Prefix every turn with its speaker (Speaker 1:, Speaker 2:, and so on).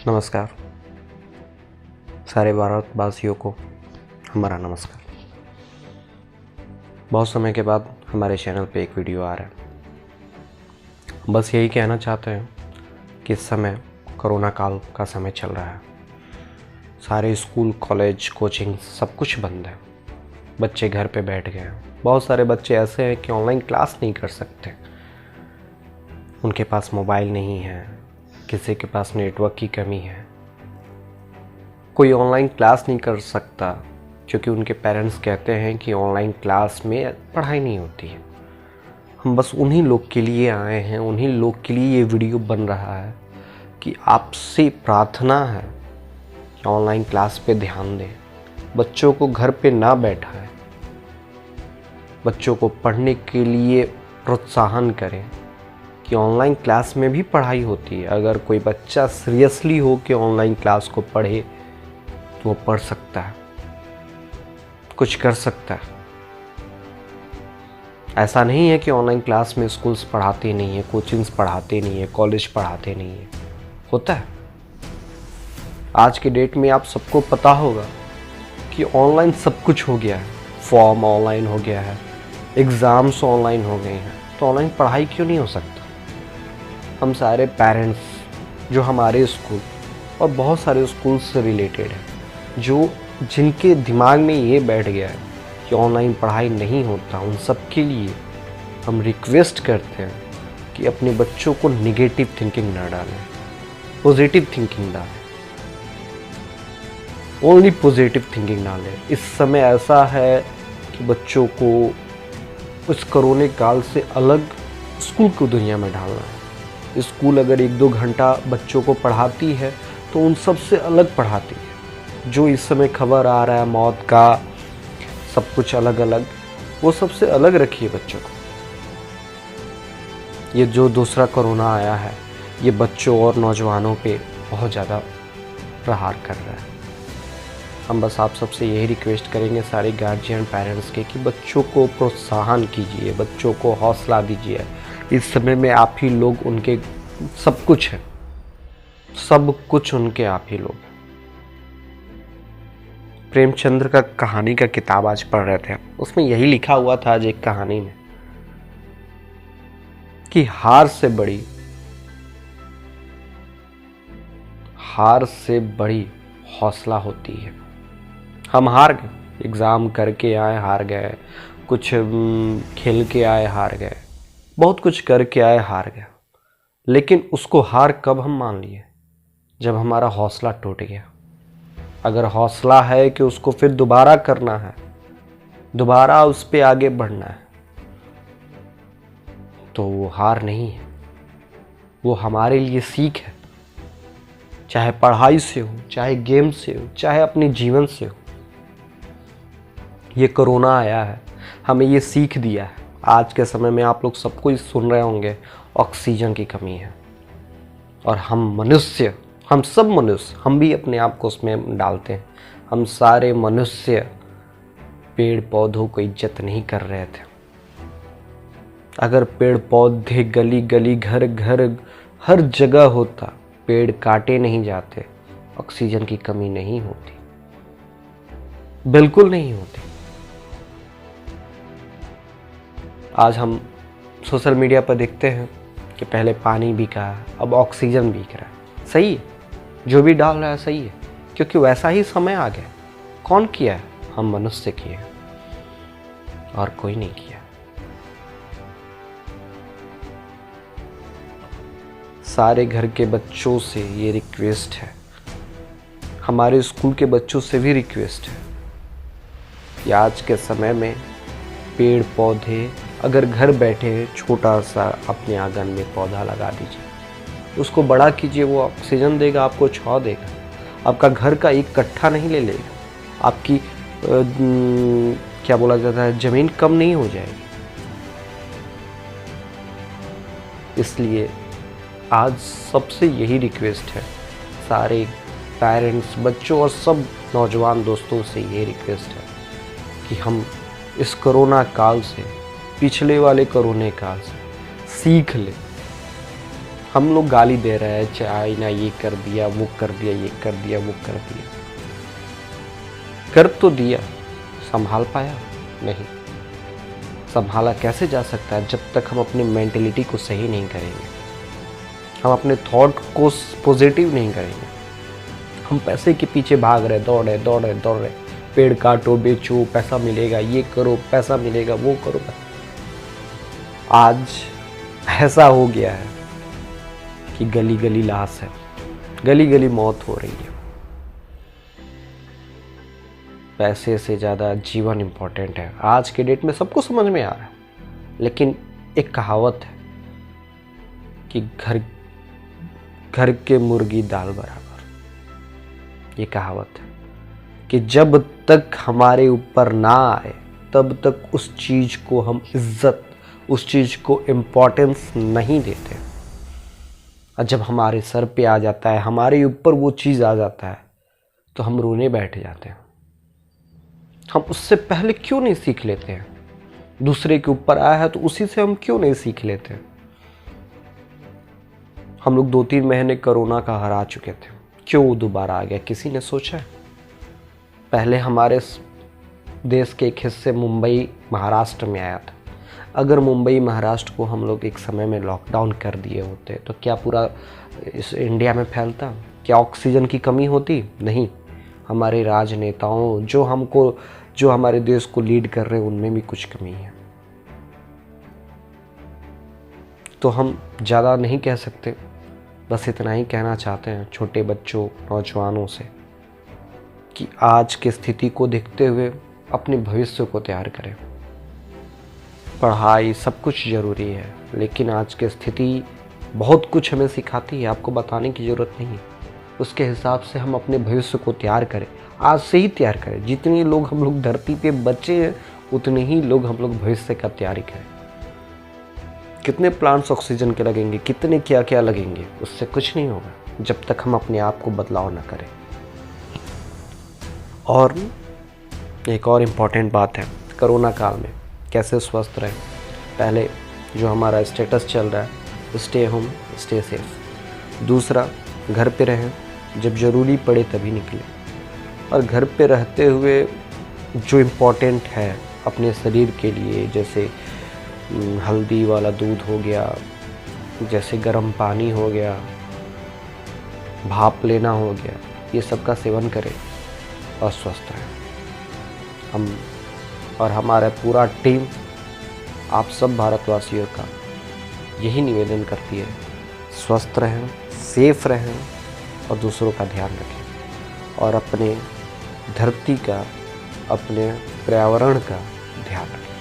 Speaker 1: नमस्कार। सारे भारतवासियों को हमारा नमस्कार। बहुत समय के बाद हमारे चैनल पे एक वीडियो आ रहा है। बस यही कहना चाहते हैं कि इस समय कोरोना काल का समय चल रहा है। सारे स्कूल, कॉलेज, कोचिंग सब कुछ बंद है। बच्चे घर पे बैठ गए हैं। बहुत सारे बच्चे ऐसे हैं कि ऑनलाइन क्लास नहीं कर सकते। उनके पास मोबाइल नहीं है, किसी के पास नेटवर्क की कमी है। कोई ऑनलाइन क्लास नहीं कर सकता क्योंकि उनके पेरेंट्स कहते हैं कि ऑनलाइन क्लास में पढ़ाई नहीं होती है। हम बस उन्हीं लोग के लिए आए हैं, उन्हीं लोग के लिए ये वीडियो बन रहा है कि आपसे प्रार्थना है कि ऑनलाइन क्लास पे ध्यान दें। बच्चों को घर पे ना बैठाएं, बच्चों को पढ़ने के लिए प्रोत्साहन करें कि ऑनलाइन क्लास में भी पढ़ाई होती है। अगर कोई बच्चा सीरियसली हो कि ऑनलाइन क्लास को पढ़े तो वो पढ़ सकता है, कुछ कर सकता है। ऐसा नहीं है कि ऑनलाइन क्लास में स्कूल्स पढ़ाते नहीं है, कोचिंग्स पढ़ाते नहीं है, कॉलेज पढ़ाते नहीं है। होता है। आज के डेट में आप सबको पता होगा कि ऑनलाइन सब कुछ हो गया है। फॉर्म ऑनलाइन हो गया है, एग्ज़ाम्स ऑनलाइन हो गए हैं, तो ऑनलाइन पढ़ाई क्यों नहीं हो सकता। हम सारे पेरेंट्स जो हमारे स्कूल और बहुत सारे स्कूल से रिलेटेड हैं, जिनके दिमाग में ये बैठ गया है कि ऑनलाइन पढ़ाई नहीं होता, उन सब के लिए हम रिक्वेस्ट करते हैं कि अपने बच्चों को नेगेटिव थिंकिंग ना डालें, पॉजिटिव थिंकिंग डालें। ओनली पॉजिटिव थिंकिंग डालें। इस समय ऐसा है कि बच्चों को इस कोरोना काल से अलग स्कूल की दुनिया में डालना है। स्कूल अगर 1-2 घंटा बच्चों को पढ़ाती है तो उन सब से अलग पढ़ाती है। जो इस समय खबर आ रहा है मौत का, सब कुछ अलग अलग, वो सबसे अलग रखिए बच्चों को। ये जो दूसरा कोरोना आया है, ये बच्चों और नौजवानों पे बहुत ज़्यादा प्रहार कर रहा है। हम बस आप सबसे यही रिक्वेस्ट करेंगे सारे गार्जियन पेरेंट्स के कि बच्चों को प्रोत्साहन कीजिए, बच्चों को हौसला दीजिए। इस समय में आप ही लोग उनके सब कुछ है, सब कुछ उनके आप ही लोग। प्रेमचंद्र का कहानी का किताब आज पढ़ रहे थे, उसमें यही लिखा हुआ था आज एक कहानी में कि हार से बड़ी हौसला होती है। हम हार गए, एग्ज़ाम करके आए हार गए, कुछ खेल के आए हार गए, बहुत कुछ करके आए हार गए। लेकिन उसको हार कब हम मान लिए? जब हमारा हौसला टूट गया। अगर हौसला है कि उसको फिर दोबारा करना है, दोबारा उस पे आगे बढ़ना है, तो वो हार नहीं है, वो हमारे लिए सीख है। चाहे पढ़ाई से हो, चाहे गेम से हो, चाहे अपने जीवन से हो। ये कोरोना आया है, हमें ये सीख दिया है। आज के समय में आप लोग सबको ही सुन रहे होंगे, ऑक्सीजन की कमी है। और हम सब मनुष्य, हम भी अपने आप को उसमें डालते हैं। हम सारे मनुष्य पेड़ पौधों को इज्जत नहीं कर रहे थे। अगर पेड़ पौधे गली गली, घर घर, हर जगह होता, पेड़ काटे नहीं जाते, ऑक्सीजन की कमी नहीं होती, बिल्कुल नहीं होती। आज हम सोशल मीडिया पर देखते हैं कि पहले पानी बिका, अब ऑक्सीजन बिक रहा है। सही है, जो भी डाल रहा है सही है, क्योंकि वैसा ही समय आ गया। कौन किया है? हम मनुष्य किए, और कोई नहीं किया। सारे घर के बच्चों से ये रिक्वेस्ट है, हमारे स्कूल के बच्चों से भी रिक्वेस्ट है कि आज के समय में पेड़ पौधे, अगर घर बैठे छोटा सा अपने आंगन में पौधा लगा दीजिए, उसको बड़ा कीजिए। वो ऑक्सीजन देगा, आपको छांव देगा। आपका घर का एक कट्ठा नहीं ले लेगा, आपकी क्या बोला जाता है, ज़मीन कम नहीं हो जाएगी। इसलिए आज सबसे यही रिक्वेस्ट है, सारे पेरेंट्स, बच्चों और सब नौजवान दोस्तों से ये रिक्वेस्ट है कि हम इस कोरोना काल से, पिछले वाले कोरोना काल से सीख लें। हम लोग गाली दे रहे हैं, चाइना ये कर दिया, वो कर दिया, ये कर दिया, वो कर दिया। कर तो दिया, संभाल पाया? नहीं। संभाला कैसे जा सकता है जब तक हम अपनी मेंटेलिटी को सही नहीं करेंगे, हम अपने थॉट को पॉजिटिव नहीं करेंगे। हम पैसे के पीछे भाग रहे, दौड़ रहे, दौड़ रहे, दौड़ रहे, पेड़ काटो, बेचो, पैसा मिलेगा, ये करो, पैसा मिलेगा, वो करो। आज ऐसा हो गया है कि गली गली लाश है, गली गली मौत हो रही है। पैसे से ज़्यादा जीवन इम्पोर्टेंट है। आज के डेट में सबको समझ में आ रहा है, लेकिन एक कहावत है कि घर के मुर्गी दाल बराबर। ये कहावत है कि जब तक हमारे ऊपर ना आए तब तक उस चीज़ को हम इज्जत, उस चीज़ को इम्पोर्टेंस नहीं देते। और जब हमारे सर पे आ जाता है, हमारे ऊपर वो चीज़ आ जाता है, तो हम रोने बैठ जाते हैं। हम उससे पहले क्यों नहीं सीख लेते हैं? दूसरे के ऊपर आया है तो उसी से हम क्यों नहीं सीख लेते? हम लोग 2-3 महीने कोरोना का हरा चुके थे, क्यों वो दोबारा आ गया? किसी ने सोचा? पहले हमारे देश के एक हिस्से मुंबई महाराष्ट्र में आया था। अगर मुंबई महाराष्ट्र को हम लोग एक समय में लॉकडाउन कर दिए होते तो क्या पूरा इस इंडिया में फैलता? क्या ऑक्सीजन की कमी होती? नहीं। हमारे राजनेताओं जो हमारे देश को लीड कर रहे हैं, उनमें भी कुछ कमी है। तो हम ज़्यादा नहीं कह सकते, बस इतना ही कहना चाहते हैं छोटे बच्चों, नौजवानों से कि आज की स्थिति को देखते हुए अपने भविष्य को तैयार करें। पढ़ाई सब कुछ ज़रूरी है, लेकिन आज की स्थिति बहुत कुछ हमें सिखाती है, आपको बताने की ज़रूरत नहीं। उसके हिसाब से हम अपने भविष्य को तैयार करें, आज से ही तैयार करें। जितने लोग हम लोग धरती पे बचे हैं, उतने ही लोग हम लोग भविष्य का तैयारी करें। कितने प्लांट्स ऑक्सीजन के लगेंगे, कितने क्या क्या लगेंगे, उससे कुछ नहीं होगा जब तक हम अपने आप को बदलाव न करें। और एक और इम्पॉर्टेंट बात है, कोरोना काल में कैसे स्वस्थ रहें। पहले जो हमारा स्टेटस चल रहा है, स्टे होम, स्टे सेफ। दूसरा, घर पे रहें, जब ज़रूरी पड़े तभी निकलें। और घर पे रहते हुए जो इम्पोर्टेंट है अपने शरीर के लिए, जैसे हल्दी वाला दूध हो गया, जैसे गर्म पानी हो गया, भाप लेना हो गया, ये सब का सेवन करें और स्वस्थ रहें। हम और हमारा पूरा टीम आप सब भारतवासियों का यही निवेदन करती है, स्वस्थ रहें, सेफ रहें और दूसरों का ध्यान रखें और अपने धरती का, अपने पर्यावरण का ध्यान रखें।